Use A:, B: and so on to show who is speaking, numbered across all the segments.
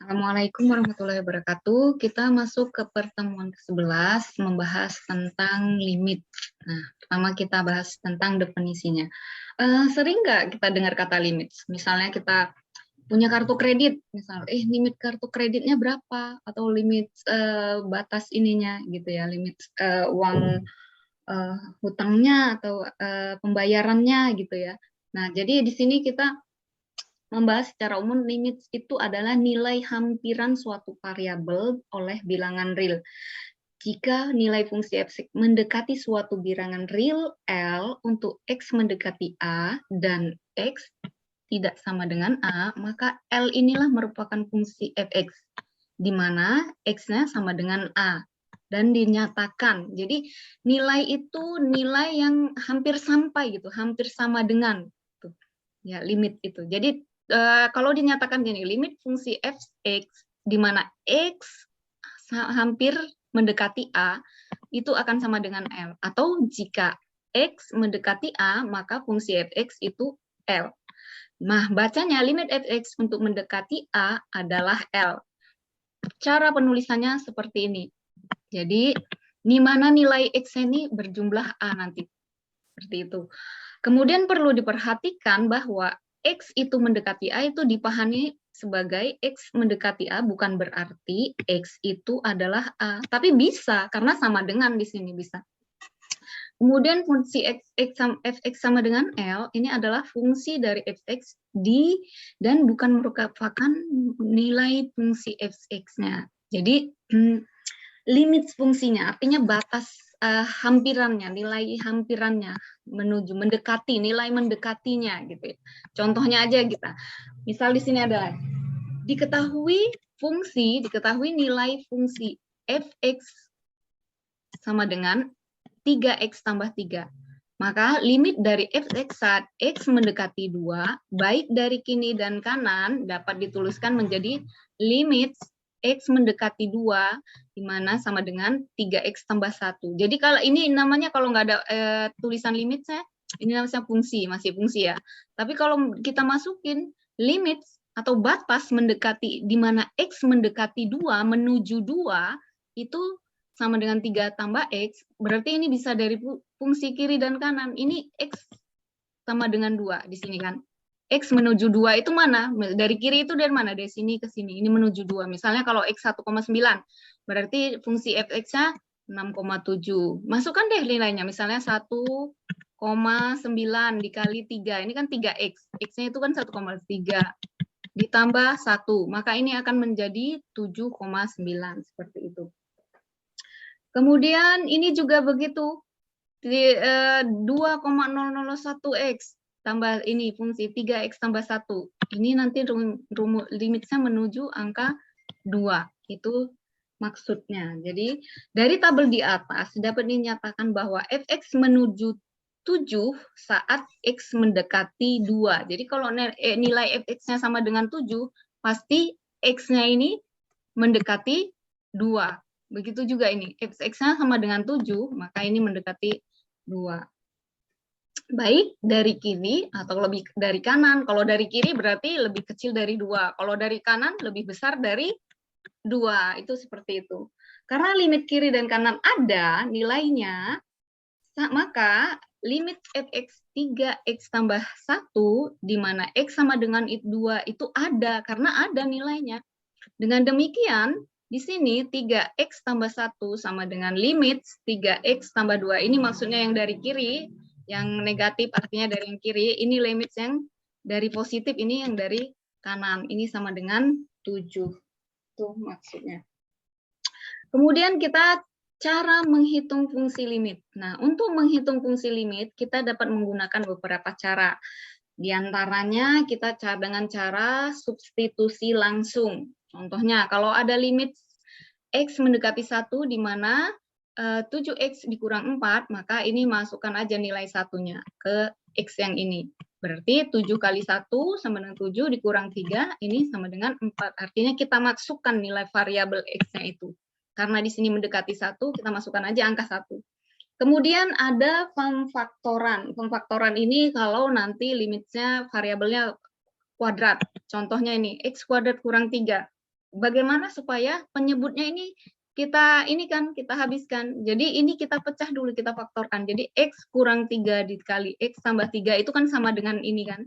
A: Assalamualaikum warahmatullahi wabarakatuh. Kita masuk ke pertemuan ke-11 membahas tentang limit. Nah, pertama kita bahas tentang definisinya. Sering nggak kita dengar kata limit? Misalnya kita punya kartu kredit, misalnya, limit kartu kreditnya berapa? Atau limit batas ininya gitu ya, limit uang hutangnya atau pembayarannya gitu ya. Nah, jadi di sini kita membahas secara umum limit itu adalah nilai hampiran suatu variabel oleh bilangan real. Jika nilai fungsi f(x) mendekati suatu bilangan real L untuk X mendekati A dan X tidak sama dengan A, maka L inilah merupakan fungsi f(x), di mana X-nya sama dengan A. Dan dinyatakan, jadi nilai itu nilai yang hampir sampai gitu, hampir sama dengan ya limit itu. Jadi kalau dinyatakan gini, limit fungsi f(x) di mana X hampir mendekati A, itu akan sama dengan L. Atau jika X mendekati A, maka fungsi f(x) itu L. Nah, bacanya limit f(x) untuk mendekati A adalah L. Cara penulisannya seperti ini. Jadi, di mana nilai X ini berjumlah A nanti. Seperti itu. Kemudian perlu diperhatikan bahwa X itu mendekati A itu dipahami sebagai X mendekati A, bukan berarti X itu adalah A. Tapi bisa, karena sama dengan di sini bisa. Kemudian fungsi f(x) sama dengan L, ini adalah fungsi dari f(x) dan bukan merupakan nilai fungsi f(x)-nya. Jadi, limit fungsinya, artinya batas hampirannya, nilai hampirannya menuju mendekati, nilai mendekatinya gitu ya. Contohnya aja kita. Misal di sini adalah diketahui nilai fungsi f(x) sama dengan 3x tambah 3. Maka limit dari f(x) saat x mendekati 2, baik dari kiri dan kanan dapat dituliskan menjadi limit X mendekati 2, di mana sama dengan 3X tambah 1. Jadi kalau ini namanya, kalau nggak ada tulisan limitnya, ini namanya fungsi, masih fungsi ya. Tapi kalau kita masukin limit atau batas mendekati, di mana X mendekati 2 menuju 2, itu sama dengan 3 tambah X, berarti ini bisa dari fungsi kiri dan kanan. Ini X sama dengan 2 di sini kan. X menuju 2 itu mana? Dari kiri itu dari mana? Dari sini ke sini. Ini menuju 2. Misalnya kalau X 1,9, berarti fungsi f(x)-nya 6,7. Masukkan deh nilainya. Misalnya 1,9 dikali 3. Ini kan 3X. X-nya itu kan 1,3. Ditambah 1. Maka ini akan menjadi 7,9. Seperti itu. Kemudian ini juga begitu. 2,001X. Tambah ini fungsi 3X tambah 1. Ini nanti limitnya menuju angka 2. Itu maksudnya. Jadi dari tabel di atas dapat dinyatakan bahwa f(x) menuju 7 saat X mendekati 2. Jadi kalau nilai f(x)-nya sama dengan 7, pasti X-nya ini mendekati 2. Begitu juga ini, f(x)-nya sama dengan 7, maka ini mendekati 2. Baik dari kiri atau lebih dari kanan. Kalau dari kiri berarti lebih kecil dari 2. Kalau dari kanan lebih besar dari 2. Itu seperti itu. Karena limit kiri dan kanan ada nilainya, maka limit f(x) 3x tambah 1, di mana x sama dengan 2 itu ada, karena ada nilainya. Dengan demikian, di sini 3x tambah 1 sama dengan limit 3x tambah 2. Ini maksudnya yang dari kiri, yang negatif artinya dari yang kiri. Ini limit yang dari positif, ini yang dari kanan. Ini sama dengan 7. Itu maksudnya. Kemudian kita cara menghitung fungsi limit. Nah, untuk menghitung fungsi limit, kita dapat menggunakan beberapa cara. Di antaranya kita dengan cara substitusi langsung. Contohnya, kalau ada limit X mendekati 1, di mana 7X dikurang 4, maka ini masukkan aja nilai satunya ke X yang ini. Berarti 7 kali 1 sama dengan 7 dikurang 3, ini sama dengan 4. Artinya kita masukkan nilai variabel X-nya itu. Karena di sini mendekati 1, kita masukkan aja angka 1. Kemudian ada pemfaktoran. Pemfaktoran ini kalau nanti limitnya variabelnya kuadrat. Contohnya ini, X kuadrat kurang 3. bagaimana supaya penyebutnya ini kita habiskan. Jadi ini kita pecah dulu, kita faktorkan. Jadi X kurang 3 dikali X tambah 3 itu kan sama dengan ini kan.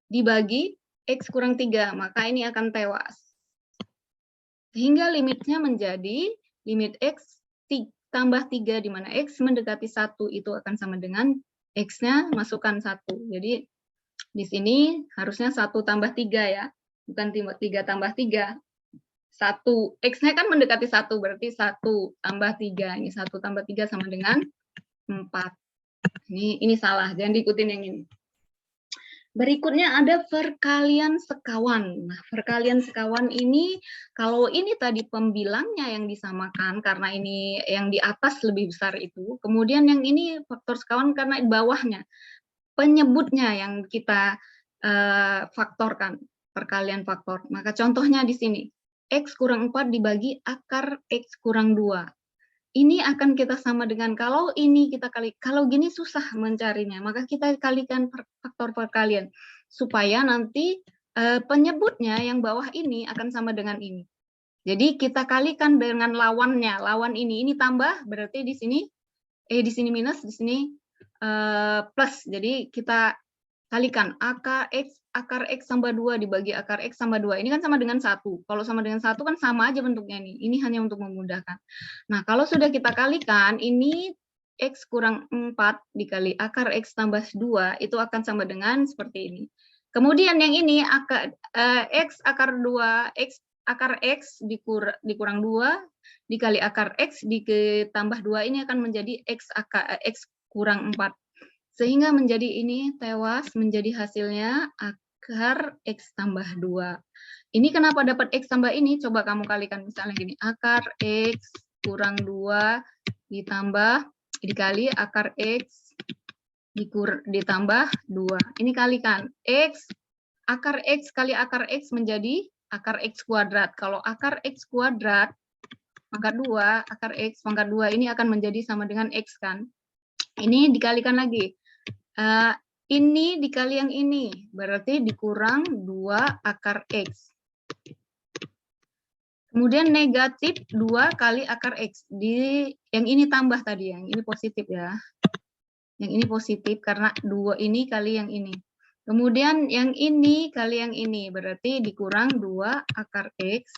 A: Dibagi X kurang 3, maka ini akan tewas. Sehingga limitnya menjadi limit X tambah 3, di mana X mendekati 1 itu akan sama dengan X-nya masukkan 1. Jadi di sini harusnya 1 tambah 3 ya, bukan 3 tambah 3. 1, X-nya kan mendekati 1, berarti 1 tambah 3. Ini 1 tambah 3 sama dengan 4. Ini salah, jangan diikutin yang ini. Berikutnya ada perkalian sekawan. Nah, perkalian sekawan ini, kalau ini tadi pembilangnya yang disamakan, karena ini yang di atas lebih besar itu, kemudian yang ini faktor sekawan karena di bawahnya. Penyebutnya yang kita faktorkan, perkalian faktor. Maka contohnya di sini, X kurang 4 dibagi akar X kurang 2. Ini akan kita sama dengan kalau ini kita kali, kalau gini susah mencarinya, maka kita kalikan faktor perkalian supaya nanti penyebutnya yang bawah ini akan sama dengan ini. Jadi kita kalikan dengan lawannya, lawan ini tambah, berarti di sini minus, di sini plus. Jadi kita kalikan akar X tambah 2 dibagi akar X tambah 2. Ini kan sama dengan 1. Kalau sama dengan 1 kan sama aja bentuknya ini. Ini hanya untuk memudahkan. Nah, kalau sudah kita kalikan, ini X kurang 4 dikali akar X tambah 2, itu akan sama dengan seperti ini. Kemudian yang ini, X akar 2, akar X dikurang 2, dikali akar X ditambah 2, ini akan menjadi X kurang 4. Sehingga menjadi ini tewas, menjadi hasilnya akar X tambah 2. Ini kenapa dapat X tambah ini? Coba kamu kalikan misalnya gini, akar X kurang 2 dikali akar X ditambah 2. Ini kalikan, akar X kali akar X menjadi akar X kuadrat. Kalau akar X kuadrat pangkat 2, akar X pangkat 2 ini akan menjadi sama dengan X kan. Ini dikalikan lagi. Ini dikali yang ini, berarti dikurang 2 akar X. Kemudian negatif 2 kali akar X. Yang ini tambah tadi, yang ini positif ya. Yang ini positif karena 2 ini kali yang ini. Kemudian yang ini kali yang ini, berarti dikurang 2 akar X,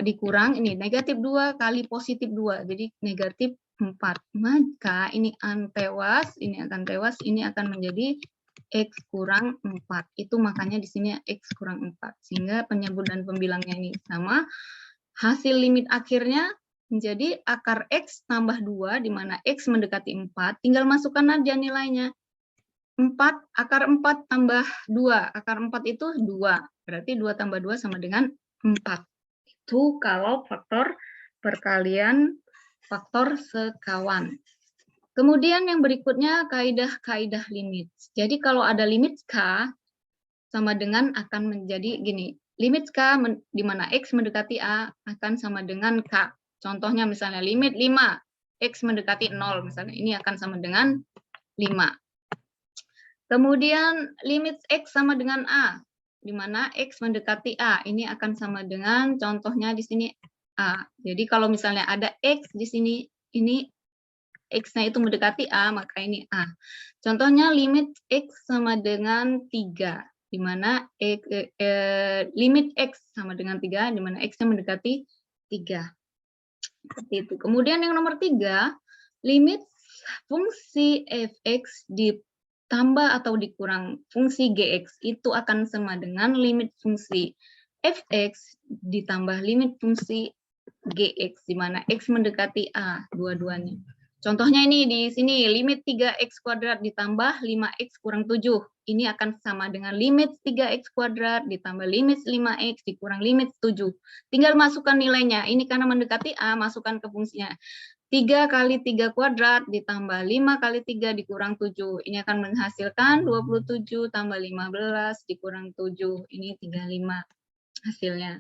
A: dikurang ini, negatif 2 kali positif 2, jadi negatif 4. Maka ini akan tewas, ini akan menjadi X kurang 4. Itu makanya di sini X kurang 4. Sehingga penyebut dan pembilangnya ini sama. Hasil limit akhirnya menjadi akar X tambah 2, di mana X mendekati 4. Tinggal masukkan aja nilainya. 4, akar 4 tambah 2. Akar 4 itu 2. Berarti 2 tambah 2 sama dengan 4. Itu kalau faktor perkalian faktor sekawan. Kemudian yang berikutnya kaidah limit. Jadi kalau ada limit K sama dengan akan menjadi gini. Limit K di mana X mendekati A akan sama dengan K. Contohnya misalnya limit 5, X mendekati 0 misalnya. Ini akan sama dengan 5. Kemudian limit X sama dengan A, di mana X mendekati A. Ini akan sama dengan contohnya di sini A. Jadi kalau misalnya ada X di sini, ini X-nya itu mendekati A, maka ini A. Contohnya limit X sama dengan 3, di mana limit X sama dengan 3, di mana X-nya mendekati 3. Seperti itu. Kemudian yang nomor 3, limit fungsi f(x) ditambah atau dikurang fungsi gx itu akan sama dengan limit fungsi f(x) ditambah limit fungsi gx, di mana x mendekati A dua-duanya. Contohnya ini di sini, limit 3x kuadrat ditambah 5x kurang 7. Ini akan sama dengan limit 3x kuadrat ditambah limit 5x dikurang limit 7. Tinggal masukkan nilainya. Ini karena mendekati A, masukkan ke fungsinya. 3 kali 3 kuadrat ditambah 5 kali 3 dikurang 7. Ini akan menghasilkan 27 tambah 15 dikurang 7. Ini 35 hasilnya.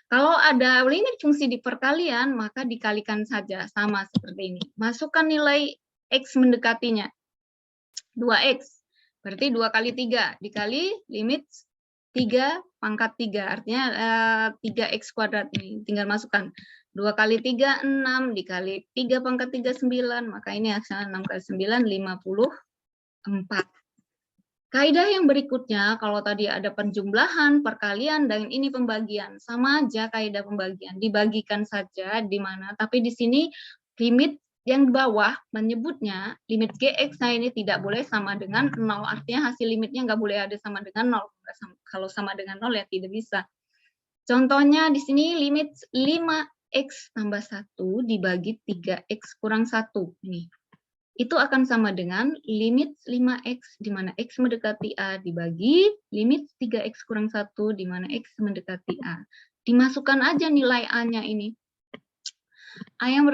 A: Kalau ada limit fungsi di perkalian, maka dikalikan saja, sama seperti ini. Masukkan nilai X mendekatinya. 2X, berarti 2 kali 3, dikali limit 3 pangkat 3, artinya 3x kuadrat ini, tinggal masukkan. 2 kali 3, 6, dikali 3 pangkat 3, 9, maka ini hasilnya 6 kali 9, 54. Kaidah yang berikutnya, kalau tadi ada penjumlahan, perkalian, dan ini pembagian. Sama aja kaidah pembagian, dibagikan saja di mana, tapi di sini limit yang di bawah menyebutnya limit GX, nah ini tidak boleh sama dengan 0, artinya hasil limitnya nggak boleh ada sama dengan 0. Kalau sama dengan 0 ya tidak bisa. Contohnya di sini limit 5x tambah 1 dibagi 3x kurang 1. Ini. Itu akan sama dengan limit 5x di mana x mendekati A dibagi limit 3x kurang 1 di mana x mendekati A. Dimasukkan aja nilai A-nya ini. A yang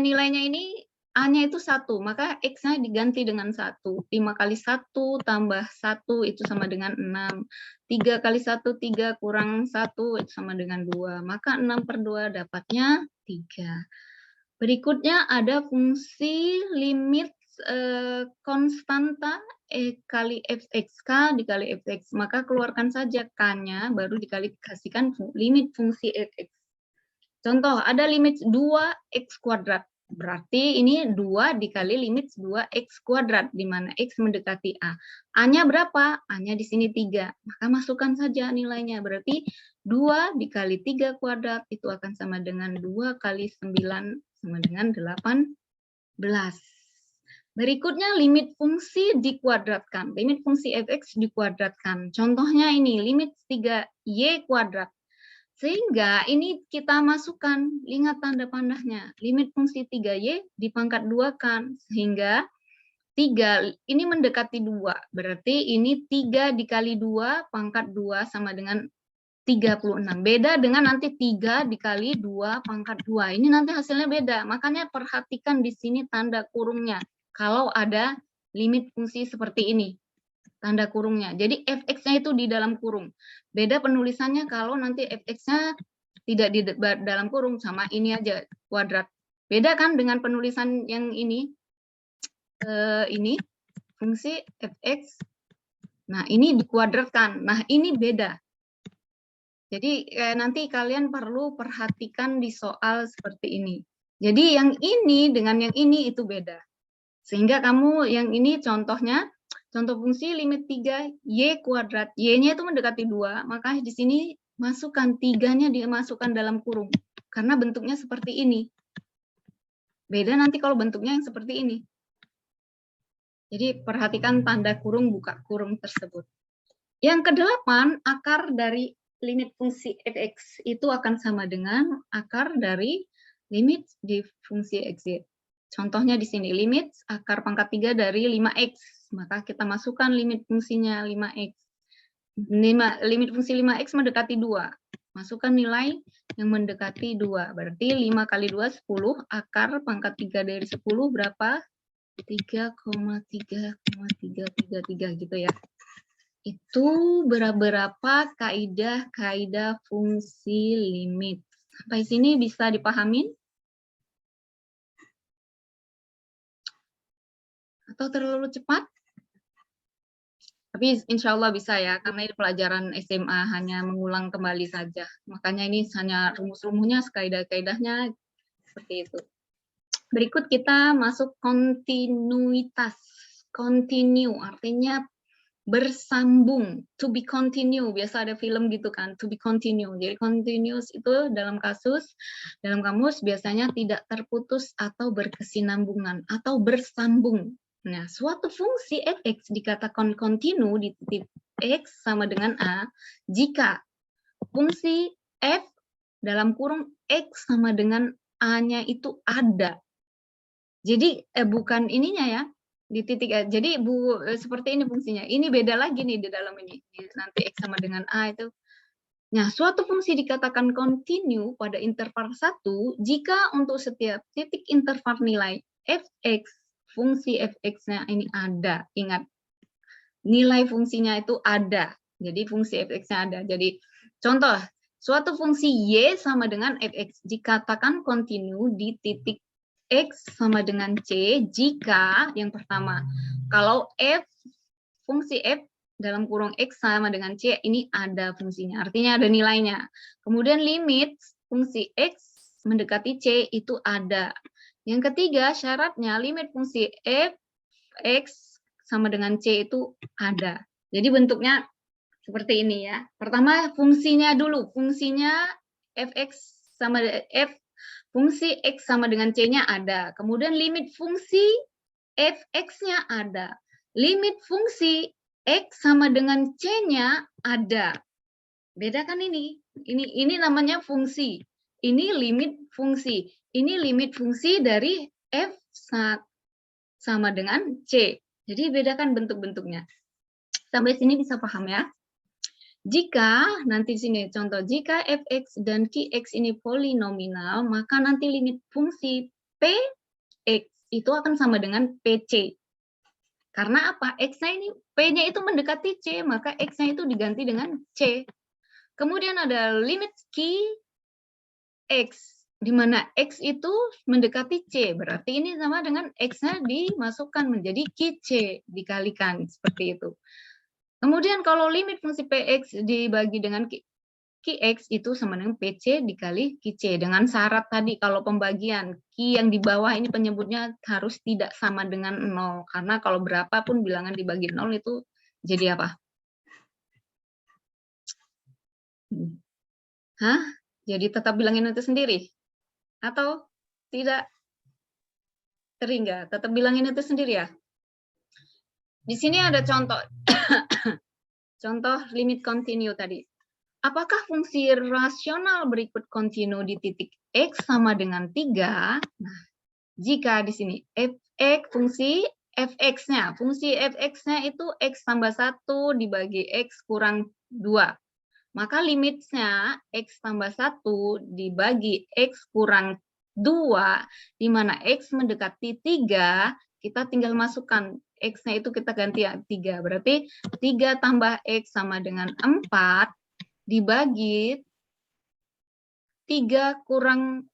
A: nilainya ini A-nya itu 1, maka X-nya diganti dengan 1. 5 kali 1 tambah 1 itu sama dengan 6. 3 kali 1, 3 kurang 1 itu sama dengan 2. Maka 6 per 2 dapatnya 3. Berikutnya ada fungsi limit konstanta kali fx, dikali fx. Maka keluarkan saja k-nya, baru dikasihkan limit fungsi fx. Contoh, ada limit 2x kuadrat. Berarti ini 2 dikali limit 2x kuadrat, di mana x mendekati A. A-nya berapa? A-nya di sini 3. Maka masukkan saja nilainya. Berarti 2 dikali 3 kuadrat itu akan sama dengan 2 kali 9 sama dengan 18. Berikutnya limit fungsi dikuadratkan. Limit fungsi fx dikuadratkan. Contohnya ini, limit 3y kuadrat. Sehingga ini kita masukkan, ingat tanda pandahnya, limit fungsi 3y dipangkat 2 kan, sehingga 3 ini mendekati 2, berarti ini 3 dikali 2 pangkat 2 sama dengan 36. Beda dengan nanti 3 dikali 2 pangkat 2, ini nanti hasilnya beda, makanya perhatikan di sini tanda kurungnya, kalau ada limit fungsi seperti ini. Tanda kurungnya. Jadi fx-nya itu di dalam kurung. Beda penulisannya kalau nanti fx-nya tidak di dalam kurung, sama ini aja kuadrat. Beda kan dengan penulisan yang ini. Ini fungsi fx. Nah, ini dikuadratkan. Nah, ini beda. Jadi nanti kalian perlu perhatikan di soal seperti ini. Jadi yang ini dengan yang ini itu beda. Sehingga kamu yang ini contohnya, contoh fungsi limit 3y kuadrat, y-nya itu mendekati 2, maka di sini masukkan 3-nya dimasukkan dalam kurung. Karena bentuknya seperti ini. Beda nanti kalau bentuknya yang seperti ini. Jadi perhatikan tanda kurung, buka kurung tersebut. Yang ke-8, akar dari limit fungsi fx itu akan sama dengan akar dari limit di fungsi x. Contohnya di sini, limit akar pangkat 3 dari 5x. Maka kita masukkan limit fungsinya 5x. Limit fungsi 5x mendekati 2. Masukkan nilai yang mendekati 2. Berarti 5 kali 2, 10. Akar pangkat 3 dari 10 berapa? 3,3,333 gitu ya. Itu berapa kaidah fungsi limit. Sampai sini bisa dipahamin? Atau terlalu cepat? Tapi insya Allah bisa ya, karena ini pelajaran SMA hanya mengulang kembali saja. Makanya ini hanya rumus-rumusnya, kaidah-kaidahnya seperti itu. Berikut kita masuk kontinuitas. Continue artinya bersambung, to be continue. Biasa ada film gitu kan, to be continue. Jadi continuous itu dalam kamus biasanya tidak terputus atau berkesinambungan atau bersambung. Nah, suatu fungsi fx dikatakan kontinu di titik x sama dengan a jika fungsi f dalam kurung x sama dengan a-nya itu ada. Jadi bukan ininya ya, di titik A. Jadi seperti ini fungsinya. Ini beda lagi nih di dalam ini. Nanti x sama dengan a itu. Nah, suatu fungsi dikatakan kontinu pada interval 1 jika untuk setiap titik interval nilai fx, fungsi fx-nya ini ada. Ingat, nilai fungsinya itu ada. Jadi fungsi fx-nya ada. Jadi contoh, suatu fungsi y sama dengan fx dikatakan kontinu di titik x sama dengan c jika yang pertama, kalau fungsi f dalam kurung X sama dengan C, ini ada fungsinya, artinya ada nilainya. Kemudian limit fungsi X mendekati C itu ada. Yang ketiga, syaratnya limit fungsi f X sama dengan C itu ada. Jadi bentuknya seperti ini ya. Pertama fungsinya dulu, fungsinya fx sama fungsi X sama dengan C-nya ada. Kemudian limit fungsi fx-nya ada. Limit fungsi X sama dengan C-nya ada. Bedakan ini. Ini namanya fungsi. Ini limit fungsi. Ini limit fungsi dari F sama dengan C. Jadi bedakan bentuk-bentuknya. Sampai sini bisa paham ya? Jika, nanti sini contoh, jika fx dan qx ini polinominal, maka nanti limit fungsi px itu akan sama dengan pc. Karena apa? X-nya ini, P-nya itu mendekati C, maka X-nya itu diganti dengan C. Kemudian ada limit Q, X, di mana X itu mendekati C. Berarti ini sama dengan X-nya dimasukkan menjadi QC, dikalikan, seperti itu. Kemudian kalau limit fungsi PX dibagi dengan QX itu sama dengan PC dikali QC dengan syarat tadi kalau pembagian Q yang di bawah ini penyebutnya harus tidak sama dengan 0 karena kalau berapapun bilangan dibagi 0 itu jadi apa? Hah? Jadi tetap bilangin itu sendiri? Atau tidak terhingga? Tetap bilangin itu sendiri ya? Di sini ada contoh contoh limit continue tadi. Apakah fungsi rasional berikut kontinu di titik X sama dengan 3? Nah, jika di sini fx fungsi fx-nya, itu X tambah 1 dibagi X kurang 2. Maka limitnya X tambah 1 dibagi X kurang 2, di mana X mendekati 3, kita tinggal masukkan X-nya itu kita ganti ya 3. Berarti 3 tambah X sama dengan 4, dibagi 3 kurang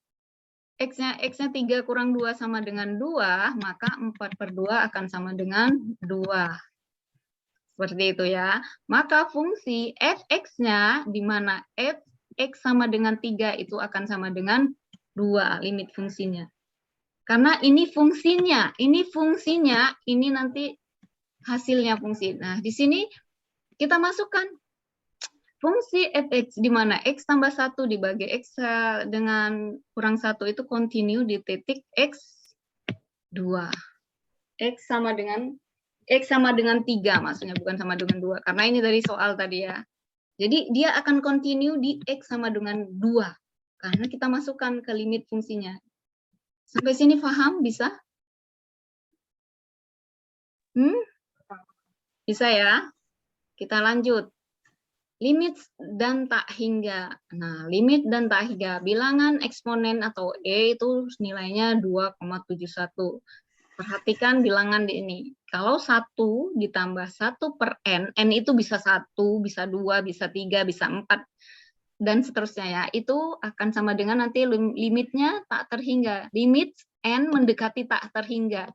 A: X-nya 3 kurang 2 sama dengan 2, maka 4/2 akan sama dengan 2. Seperti itu ya. Maka fungsi fx-nya di mana fx sama dengan 3 itu akan sama dengan 2 limit fungsinya. Karena ini fungsinya, ini nanti hasilnya fungsi. Nah, di sini kita masukkan fungsi fx di mana X tambah 1 dibagi X dengan kurang 1 itu continue di titik X2. X sama dengan 3 maksudnya, bukan sama dengan 2. Karena ini dari soal tadi ya. Jadi dia akan continue di X sama dengan 2. Karena kita masukkan ke limit fungsinya. Sampai sini paham? Bisa? Bisa ya? Kita lanjut. Limit dan tak hingga. Nah, limit dan tak hingga. Bilangan eksponen atau E itu nilainya 2,71. Perhatikan bilangan di ini. Kalau 1 ditambah 1/n, n itu bisa 1, bisa 2, bisa 3, bisa 4, dan seterusnya ya. Itu akan sama dengan nanti limitnya tak terhingga. Limit n mendekati tak terhingga.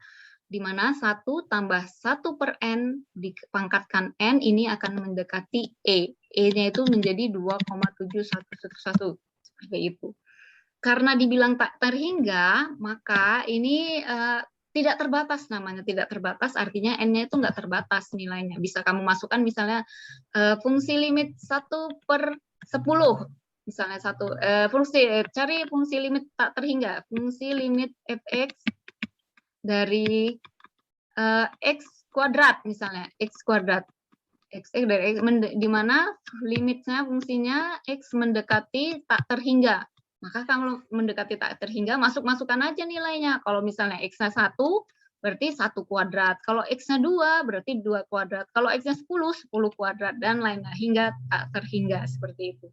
A: Di mana 1 tambah 1/n dipangkatkan n ini akan mendekati E. E-nya itu menjadi 2,7111. Seperti itu. Karena dibilang tak terhingga, maka ini tidak terbatas namanya. Tidak terbatas artinya n-nya itu nggak terbatas nilainya. Bisa kamu masukkan misalnya fungsi limit 1/10. Misalnya cari fungsi limit tak terhingga. Fungsi limit fx dari X kuadrat misalnya. X kuadrat. X dari X, di mana limitnya fungsinya X mendekati tak terhingga. Maka kalau mendekati tak terhingga, masukkan aja nilainya. Kalau misalnya X-nya 1, berarti 1 kuadrat. Kalau X-nya 2, berarti 2 kuadrat. Kalau X-nya 10, 10 kuadrat, dan lainnya. Hingga tak terhingga, seperti itu.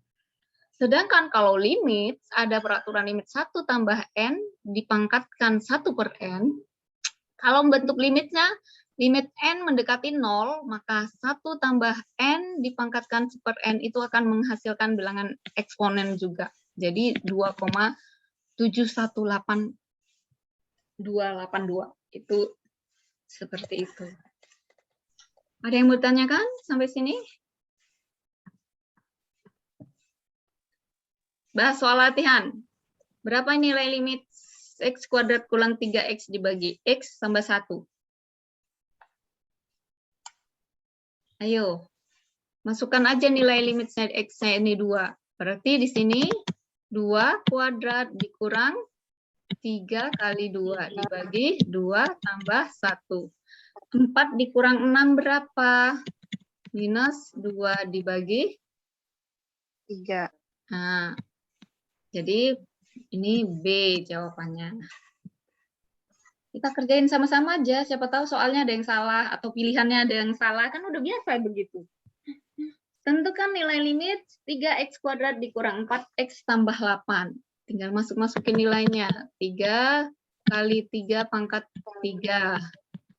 A: Sedangkan kalau limit, ada peraturan limit 1 tambah N, dipangkatkan 1/n. Kalau bentuk limitnya, limit N mendekati 0, maka 1 tambah N dipangkatkan 1/n itu akan menghasilkan bilangan eksponen juga. Jadi 2,718282. Itu seperti itu. Ada yang mau tanyakan sampai sini? Bahas soal latihan. Berapa nilai limit X kuadrat kurang 3X dibagi X tambah 1? Ayo, masukkan aja nilai limit X-nya ini 2. Berarti di sini 2 kuadrat dikurang 3 kali 2 dibagi 2 tambah 1. 4 dikurang 6 berapa? Minus 2 dibagi
B: 3.
A: Nah, jadi ini B jawabannya. Kita kerjain sama-sama aja, siapa tahu soalnya ada yang salah atau pilihannya ada yang salah, kan udah biasa begitu. Tentukan nilai limit 3X kuadrat dikurang 4X tambah 8. Tinggal masukin nilainya. 3 kali 3 pangkat 3.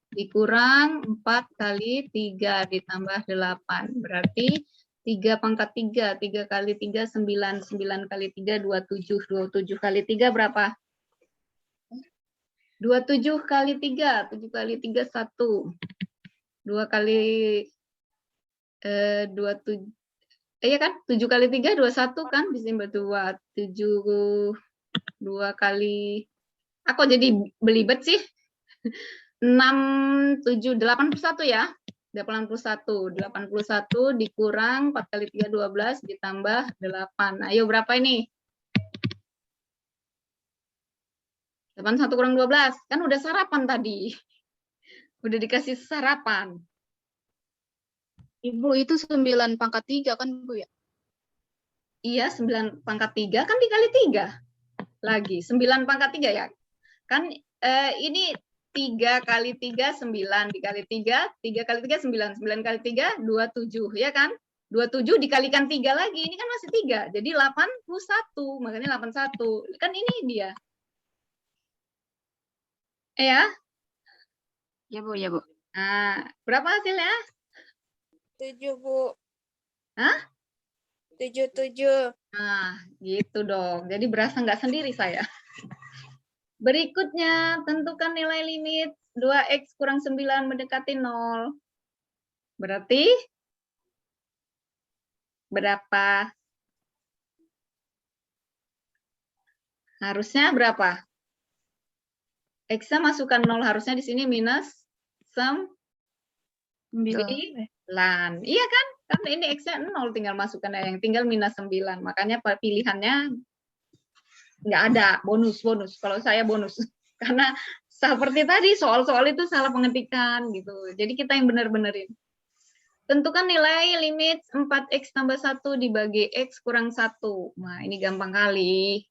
A: Dikurang 4 kali 3 ditambah 8. Berarti 3 pangkat 3. 3 kali 3, 9. 9 kali 3, 27. 27 kali 3 berapa? 27 kali 3. 7 kali 3, 1. 2 kali 27. Iya kan? 7 kali 3, 21 kan? Bisa 2. 7, 2 kali... Aku jadi belibet sih. 6, 7, 81 ya. 81. 81 dikurang 4 kali 3, 12 ditambah 8. Ayo berapa ini? 81 kurang 12. Kan udah sarapan tadi. Udah dikasih sarapan.
B: Ibu, itu 9 pangkat 3 kan, Bu ya?
A: Iya, 9 pangkat 3 kan dikali 3. Lagi, 9 pangkat 3 ya. Kan ini 3 kali 3, 9 dikali 3, 3 kali 3, 9. 9 kali 3, 27, ya kan? 27 dikalikan 3 lagi, ini kan masih 3. Jadi 81, makanya 81. Kan ini dia. Ya?
B: Ya, Bu, ya, Bu.
A: Nah, berapa hasilnya?
C: 7, Bu.
A: Hah?
C: 7.
A: Nah, gitu dong. Jadi berasa nggak sendiri saya. Berikutnya, tentukan nilai limit 2X kurang 9 mendekati 0. Berarti berapa? Harusnya berapa? X-nya masukkan 0, harusnya di sini minus 9. Iya kan? Kan ini X-nya 0, tinggal masukkan yang tinggal minus 9. Makanya pilihannya nggak ada, bonus. Kalau saya bonus. Karena seperti tadi, soal-soal itu salah pengetikan gitu. Jadi kita yang benar-benerin. Tentukan nilai limit 4X tambah 1 dibagi X kurang 1. Nah, ini gampang kali.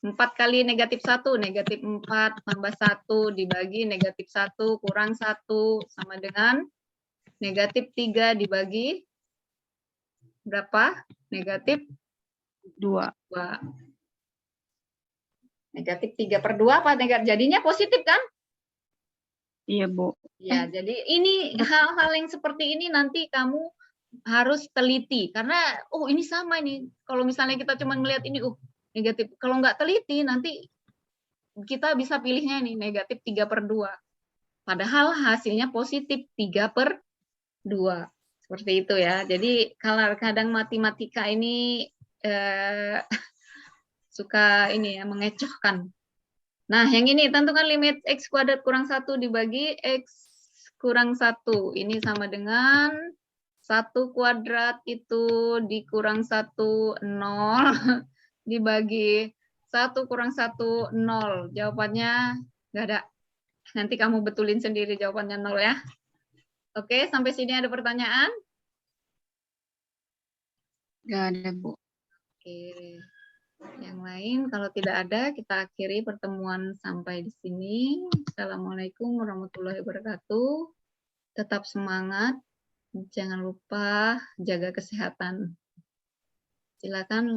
A: 4 kali negatif 1, negatif 4 tambah 1 dibagi negatif 1 kurang 1 sama dengan negatif 3 dibagi berapa? Negatif
B: 2.
A: Negatif 3/2 apa? Jadinya positif kan?
B: Iya, Bu.
A: Ya, jadi ini hal-hal yang seperti ini nanti kamu harus teliti. Karena, oh ini sama ini. Kalau misalnya kita cuma melihat ini, negatif. Kalau nggak teliti, nanti kita bisa pilihnya ini, negatif 3/2. Padahal hasilnya positif 3/2. Seperti itu ya. Jadi kalau kadang matematika ini suka ini ya, mengecohkan. Nah, yang ini tentukan limit X kuadrat kurang 1 dibagi X kurang 1. Ini sama dengan 1 kuadrat itu dikurang 1, 0. Dibagi 1 kurang 1, 0. Jawabannya nggak ada. Nanti kamu betulin sendiri jawabannya 0 ya. Oke, sampai sini ada pertanyaan?
B: Nggak ada, Bu.
A: Oke. Yang lain, kalau tidak ada, kita akhiri pertemuan sampai di sini. Assalamualaikum warahmatullahi wabarakatuh. Tetap semangat. Jangan lupa jaga kesehatan. Silakan.